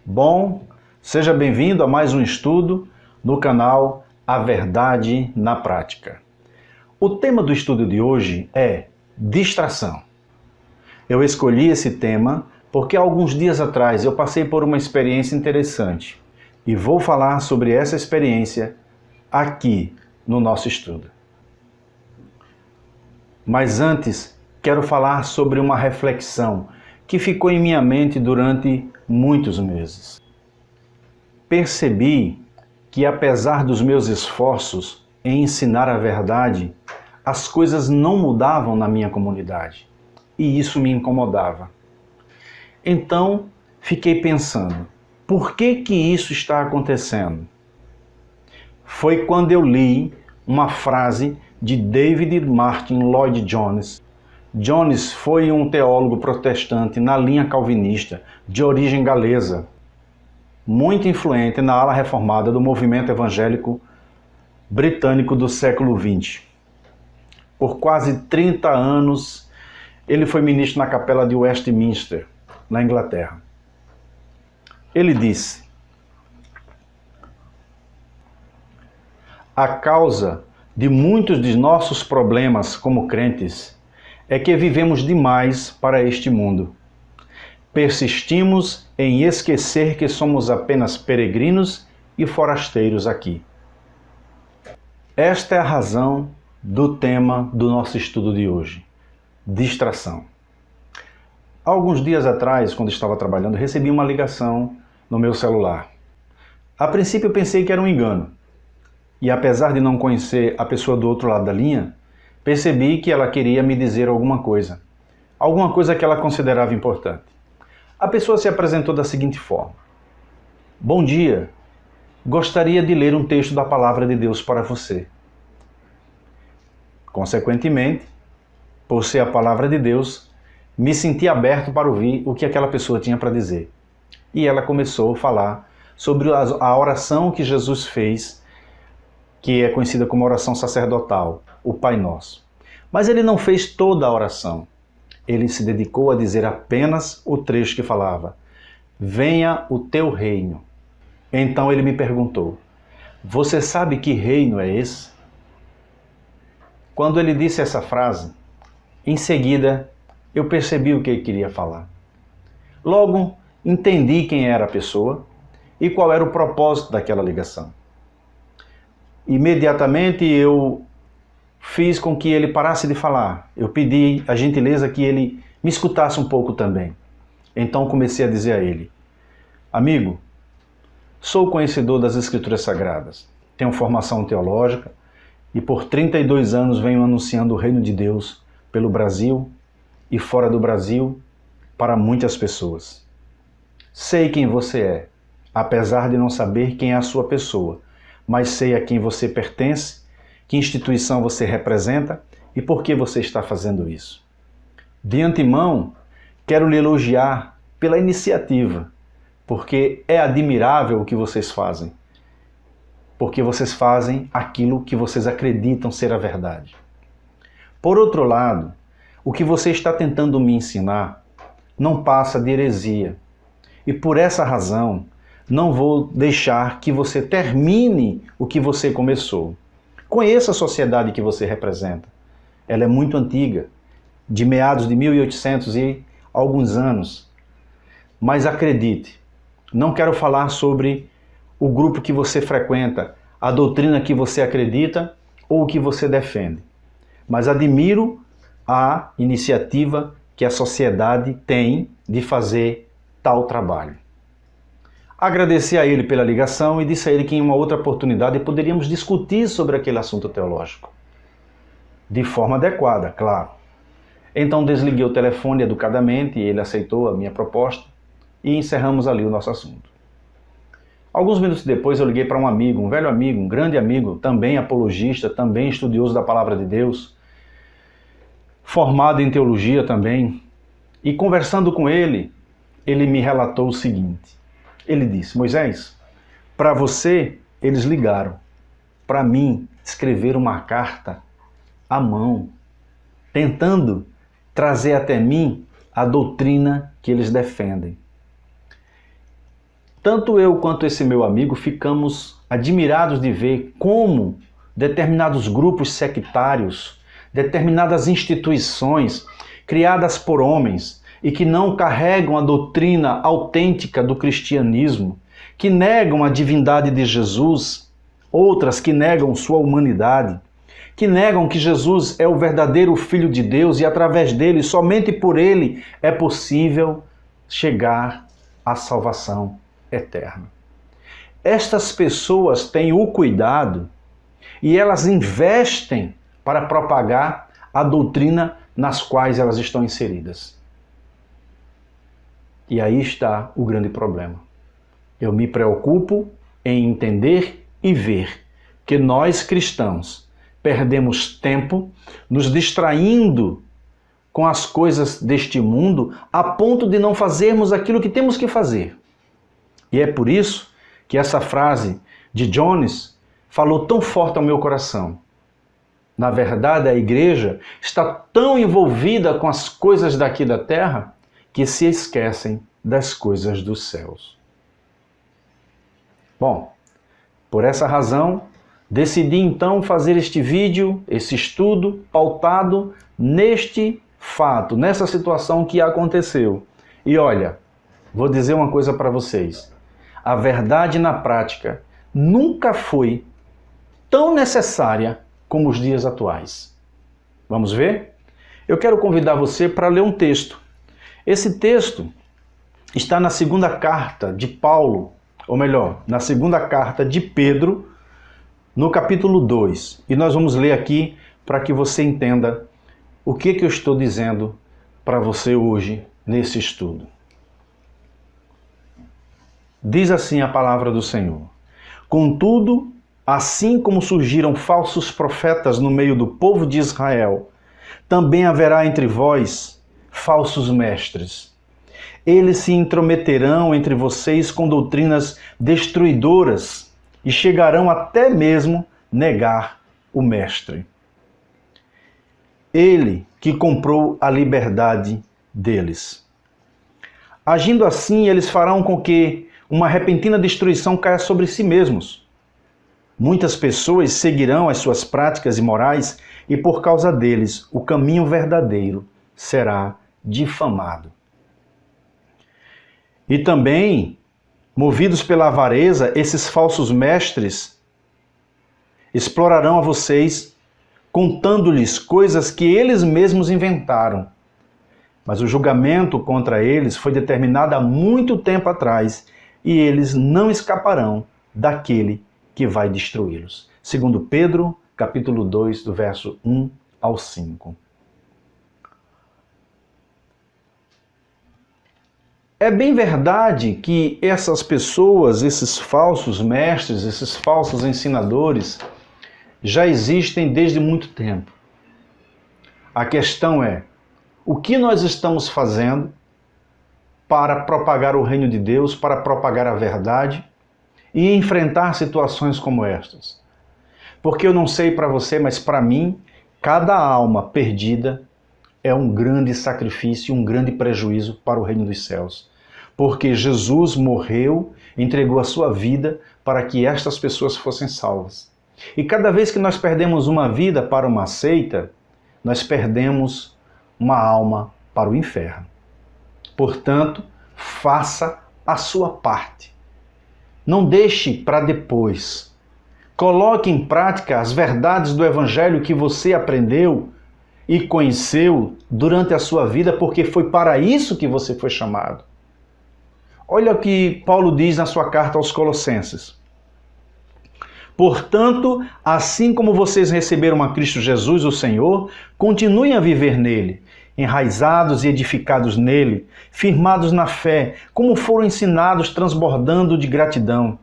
Bom, seja bem-vindo a mais um estudo no canal A Verdade na Prática. O tema do estudo de hoje é distração. Eu escolhi esse tema porque alguns dias atrás eu passei por uma experiência interessante e vou falar sobre essa experiência aqui no nosso estudo. Mas antes, quero falar sobre uma reflexão que ficou em minha mente durante muitos meses. Percebi que, apesar dos meus esforços em ensinar a verdade, as coisas não mudavam na minha comunidade, e isso me incomodava. Então, fiquei pensando, por que isso está acontecendo? Foi quando eu li uma frase de David Martyn Lloyd-Jones. Jones foi um teólogo protestante na linha calvinista, de origem galesa, muito influente na ala reformada do movimento evangélico britânico do século XX. Por quase 30 anos, ele foi ministro na capela de Westminster, na Inglaterra. Ele disse: a causa de muitos de nossos problemas como crentes é que vivemos demais para este mundo. Persistimos em esquecer que somos apenas peregrinos e forasteiros aqui. Esta é a razão do tema do nosso estudo de hoje: distração. Alguns dias atrás, quando estava trabalhando, recebi uma ligação no meu celular. A princípio eu pensei que era um engano. E apesar de não conhecer a pessoa do outro lado da linha, percebi que ela queria me dizer alguma coisa que ela considerava importante. A pessoa se apresentou da seguinte forma: bom dia, gostaria de ler um texto da Palavra de Deus para você. Consequentemente, por ser a Palavra de Deus, me senti aberto para ouvir o que aquela pessoa tinha para dizer. E ela começou a falar sobre a oração que Jesus fez, que é conhecida como oração sacerdotal, o Pai Nosso. Mas ele não fez toda a oração. Ele se dedicou a dizer apenas o trecho que falava: venha o teu reino. Então ele me perguntou: você sabe que reino é esse? Quando ele disse essa frase, em seguida eu percebi o que ele queria falar. Logo, entendi quem era a pessoa e qual era o propósito daquela ligação. Imediatamente eu fiz com que ele parasse de falar. Eu pedi a gentileza que ele me escutasse um pouco também. Então comecei a dizer a ele: amigo, sou conhecedor das Escrituras Sagradas, tenho formação teológica e por 32 anos venho anunciando o reino de Deus pelo Brasil e fora do Brasil para muitas pessoas. Sei quem você é, apesar de não saber quem é a sua pessoa, mas sei a quem você pertence, que instituição você representa e por que você está fazendo isso. De antemão, quero lhe elogiar pela iniciativa, porque é admirável o que vocês fazem, porque vocês fazem aquilo que vocês acreditam ser a verdade. Por outro lado, o que você está tentando me ensinar não passa de heresia, e por essa razão, não vou deixar que você termine o que você começou. Conheça a sociedade que você representa. Ela é muito antiga, de meados de 1800 e alguns anos. Mas acredite, não quero falar sobre o grupo que você frequenta, a doutrina que você acredita ou o que você defende. Mas admiro a iniciativa que a sociedade tem de fazer tal trabalho. Agradeci a ele pela ligação e disse a ele que em uma outra oportunidade poderíamos discutir sobre aquele assunto teológico. De forma adequada, claro. Então desliguei o telefone educadamente e ele aceitou a minha proposta e encerramos ali o nosso assunto. Alguns minutos depois eu liguei para um amigo, um velho amigo, um grande amigo, também apologista, também estudioso da Palavra de Deus, formado em teologia também, e conversando com ele, ele me relatou o seguinte. Ele disse: Moisés, para você eles ligaram, para mim escreveram uma carta à mão, tentando trazer até mim a doutrina que eles defendem. Tanto eu quanto esse meu amigo ficamos admirados de ver como determinados grupos sectários, determinadas instituições criadas por homens e que não carregam a doutrina autêntica do cristianismo, que negam a divindade de Jesus, outras que negam sua humanidade, que negam que Jesus é o verdadeiro Filho de Deus e através dele, somente por ele, é possível chegar à salvação eterna. Estas pessoas têm o cuidado e elas investem para propagar a doutrina nas quais elas estão inseridas. E aí está o grande problema. Eu me preocupo em entender e ver que nós cristãos perdemos tempo nos distraindo com as coisas deste mundo a ponto de não fazermos aquilo que temos que fazer. E é por isso que essa frase de Jones falou tão forte ao meu coração. Na verdade, a igreja está tão envolvida com as coisas daqui da terra que se esquecem das coisas dos céus. Bom, por essa razão, decidi então fazer este vídeo, esse estudo, pautado neste fato, nessa situação que aconteceu. E olha, vou dizer uma coisa para vocês. A verdade na prática nunca foi tão necessária como os dias atuais. Vamos ver? Eu quero convidar você para ler um texto. Esse texto está na segunda carta de Paulo, ou melhor, na segunda carta de Pedro, no capítulo 2. E nós vamos ler aqui para que você entenda o que eu estou dizendo para você hoje nesse estudo. Diz assim a palavra do Senhor: Contudo, assim como surgiram falsos profetas no meio do povo de Israel, também haverá entre vós falsos mestres. Eles se intrometerão entre vocês com doutrinas destruidoras e chegarão até mesmo negar o Mestre. Ele que comprou a liberdade deles. Agindo assim, eles farão com que uma repentina destruição caia sobre si mesmos. Muitas pessoas seguirão as suas práticas imorais e por causa deles o caminho verdadeiro será difamado. E também, movidos pela avareza, esses falsos mestres explorarão a vocês, contando-lhes coisas que eles mesmos inventaram. Mas o julgamento contra eles foi determinado há muito tempo atrás e eles não escaparão daquele que vai destruí-los. Segundo Pedro, capítulo 2, do verso 1 ao 5. É bem verdade que essas pessoas, esses falsos mestres, esses falsos ensinadores, já existem desde muito tempo. A questão é, o que nós estamos fazendo para propagar o reino de Deus, para propagar a verdade e enfrentar situações como estas? Porque eu não sei para você, mas para mim, cada alma perdida é um grande sacrifício, um grande prejuízo para o reino dos céus. Porque Jesus morreu, entregou a sua vida para que estas pessoas fossem salvas. E cada vez que nós perdemos uma vida para uma seita, nós perdemos uma alma para o inferno. Portanto, faça a sua parte. Não deixe para depois. Coloque em prática as verdades do Evangelho que você aprendeu e conheceu durante a sua vida, porque foi para isso que você foi chamado. Olha o que Paulo diz na sua carta aos Colossenses. Portanto, assim como vocês receberam a Cristo Jesus, o Senhor, continuem a viver nele, enraizados e edificados nele, firmados na fé, como foram ensinados, transbordando de gratidão.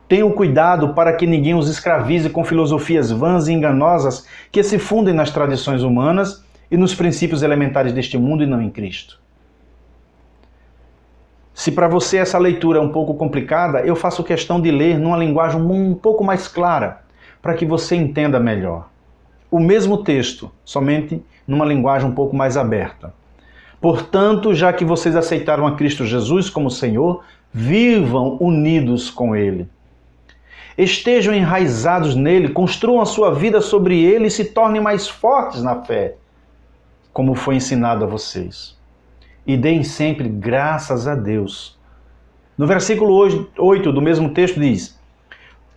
Tenham cuidado para que ninguém os escravize com filosofias vãs e enganosas que se fundem nas tradições humanas e nos princípios elementares deste mundo e não em Cristo. Se para você essa leitura é um pouco complicada, eu faço questão de ler numa linguagem um pouco mais clara, para que você entenda melhor. O mesmo texto, somente numa linguagem um pouco mais aberta. Portanto, já que vocês aceitaram a Cristo Jesus como Senhor, vivam unidos com Ele. Estejam enraizados nele, construam a sua vida sobre ele e se tornem mais fortes na fé, como foi ensinado a vocês. E deem sempre graças a Deus. No versículo 8 do mesmo texto diz: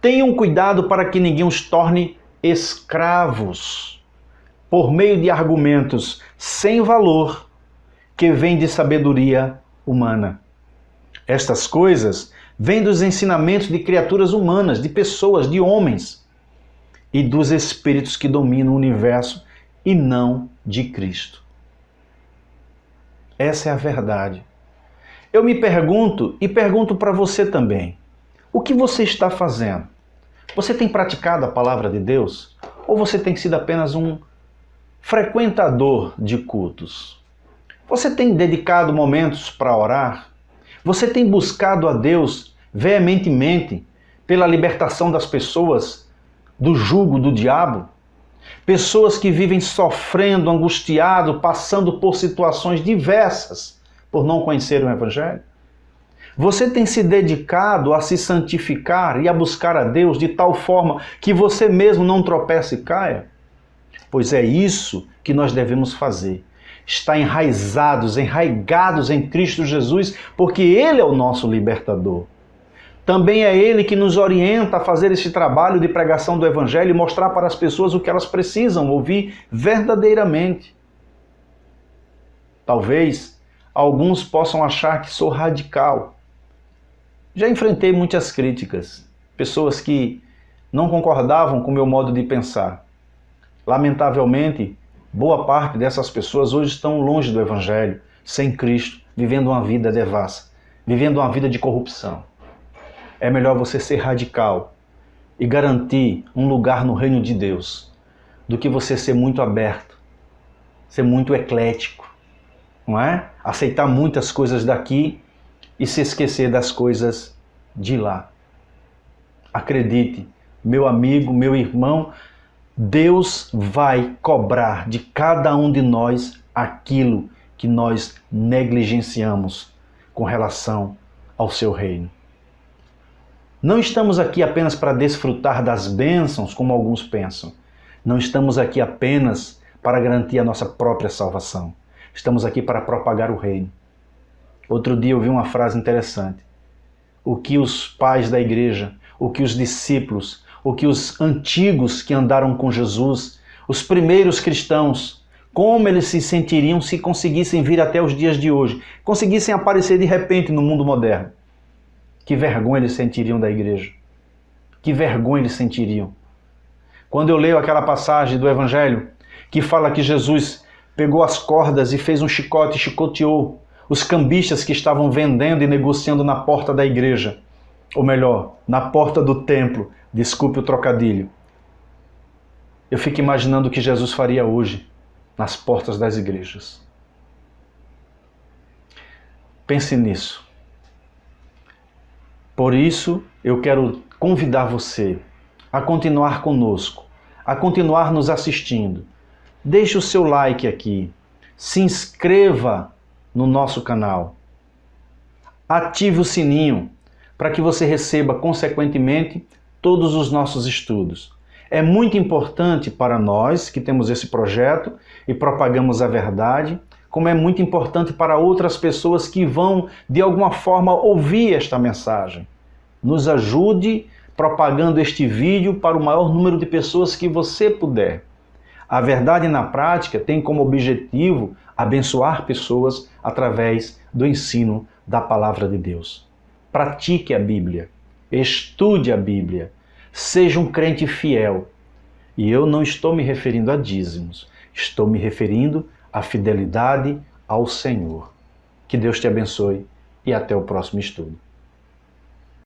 tenham cuidado para que ninguém os torne escravos, por meio de argumentos sem valor, que vêm de sabedoria humana. Estas coisas vêm dos ensinamentos de criaturas humanas, de pessoas, de homens, e dos espíritos que dominam o universo, e não de Cristo. Essa é a verdade. Eu me pergunto, e pergunto para você também, o que você está fazendo? Você tem praticado a palavra de Deus? Ou você tem sido apenas um frequentador de cultos? Você tem dedicado momentos para orar? Você tem buscado a Deus veementemente pela libertação das pessoas do jugo do diabo? Pessoas que vivem sofrendo, angustiado, passando por situações diversas por não conhecer o Evangelho? Você tem se dedicado a se santificar e a buscar a Deus de tal forma que você mesmo não tropece e caia? Pois é isso que nós devemos fazer. Estar enraigados em Cristo Jesus, porque Ele é o nosso libertador. Também é Ele que nos orienta a fazer esse trabalho de pregação do Evangelho e mostrar para as pessoas o que elas precisam ouvir verdadeiramente. Talvez alguns possam achar que sou radical. Já enfrentei muitas críticas, pessoas que não concordavam com o meu modo de pensar. Lamentavelmente, boa parte dessas pessoas hoje estão longe do Evangelho, sem Cristo, vivendo uma vida devassa, vivendo uma vida de corrupção. É melhor você ser radical e garantir um lugar no reino de Deus, do que você ser muito aberto, ser muito eclético, não é? Aceitar muitas coisas daqui e se esquecer das coisas de lá. Acredite, meu amigo, meu irmão, Deus vai cobrar de cada um de nós aquilo que nós negligenciamos com relação ao seu reino. Não estamos aqui apenas para desfrutar das bênçãos, como alguns pensam. Não estamos aqui apenas para garantir a nossa própria salvação. Estamos aqui para propagar o reino. Outro dia eu vi uma frase interessante. O que os pais da igreja, o que os discípulos, o que os antigos que andaram com Jesus, os primeiros cristãos, como eles se sentiriam se conseguissem vir até os dias de hoje, conseguissem aparecer de repente no mundo moderno. Que vergonha eles sentiriam da igreja. Que vergonha eles sentiriam. Quando eu leio aquela passagem do Evangelho que fala que Jesus pegou as cordas e fez um chicote e chicoteou os cambistas que estavam vendendo e negociando na porta da igreja, ou melhor, na porta do templo, desculpe o trocadilho. Eu fico imaginando o que Jesus faria hoje nas portas das igrejas. Pense nisso. Por isso, eu quero convidar você a continuar conosco, a continuar nos assistindo. Deixe o seu like aqui, se inscreva no nosso canal, ative o sininho para que você receba, consequentemente, todos os nossos estudos. É muito importante para nós que temos esse projeto e propagamos a verdade, como é muito importante para outras pessoas que vão, de alguma forma, ouvir esta mensagem. Nos ajude propagando este vídeo para o maior número de pessoas que você puder. A Verdade na Prática tem como objetivo abençoar pessoas através do ensino da Palavra de Deus. Pratique a Bíblia, estude a Bíblia, seja um crente fiel. E eu não estou me referindo a dízimos, estou me referindo à fidelidade ao Senhor. Que Deus te abençoe e até o próximo estudo.